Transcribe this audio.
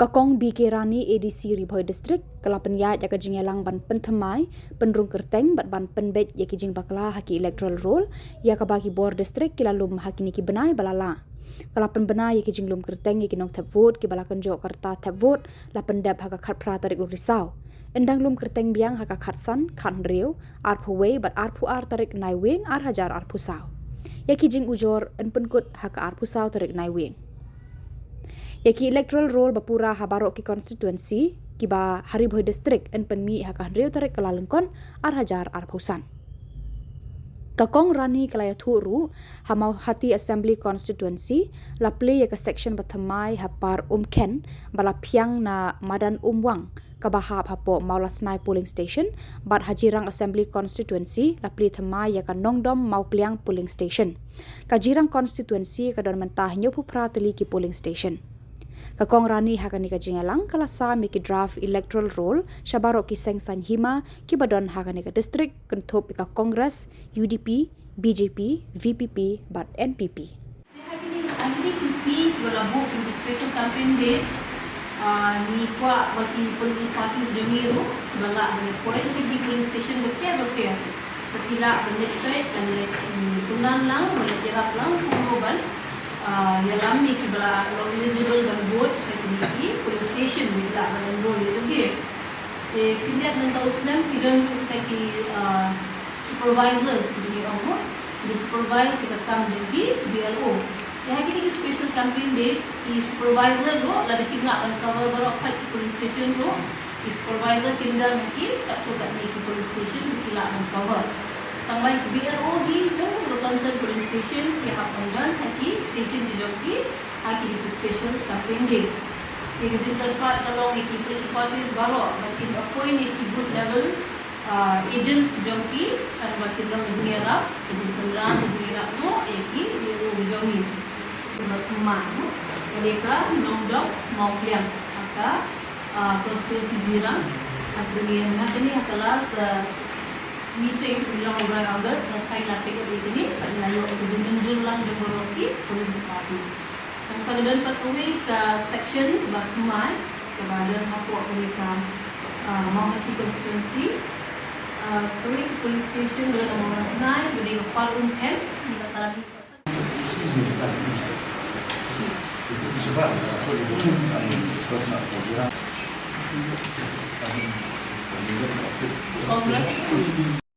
Kong B K Ranee ADC Ri Bhoi District kala pyniaid ya jingialang ban pynthymmai pynrung kyrteng ban pynbeit ya jingbakla haki Electoral Roll ya kaba Bor District kilalum haki ni bnai balala kala pynbna ya jinglum kyrteng ya nongthep vote bala kynjoh karta thep vote la pyndep haka khat pra tarik Risaw endang lum kyrteng biang haka khatsan khan riu arphu wei bat arphu ar tarik nai wing ar hajar arphu saw ya jing ujor en penkut haka arphu saw tarik nai wing Yaki Electoral Roll bapura habarok ki constituency kiba Ri Bhoi District en penmi haka riu tarik kelalengkon ar hajar ar pausan. Kong Ranee kalaya thuru ha Mawhati Assambly Constituency la play yaka section pynthymmai ha Par Umkhen Mawplaing na Madan Umwang kabahap hapo Mawlasnai Poling Station bat Jirang Assembly Constituency la play pynthymmai yaka Nongdom-Mawpliang Poling Station. Jirang Constituency kadon mentah nyopu prateli ki polling station. Kong Ranee hakani jingialang kala sa miki draft Electoral Roll syabarok ki Seng Sain Hima ki badon hakani district kenthop ka Congress, UDP, BJP, VPP but NPP. Hari ini berlabuh in the special campaign dates ni kuat bagi political parties demiru bala dengan poin segi polling station berkira ketila bendek dan sundan lang berkira lang global yang ni kibla eligible dan vote security police station bila enroll lagi kemudian mentau senam kita taki supervisors di orang di supervise sekam jadi BLO yang ini special campaign dates di supervisor lo la detingna cover berok kat police station lo di supervisor tinggal lagi tak tu kat ni police station bila cover tambah BLO di jauh concern police station ki hapandan haki station di joki haki di special campaign dates ye jingle part kalau iki parties baro makin appoint iki good level agents di joki kan makin long jingialang agent sengrang jingialang no iki dia di joki berteman mereka Nongdom-Mawpliang maka constituency Jirang dunia ini kelas meeting di bulan Ogos dan Thailand tiket ini lalu jinglum jemboroki political parties. Yang kemudian patuhi ke section pynthymmai kemudian hapuk mereka Mawhati Constituency patuhi police station dengan Mawlasnai berdiri Par Umkhen hingga terapi Congress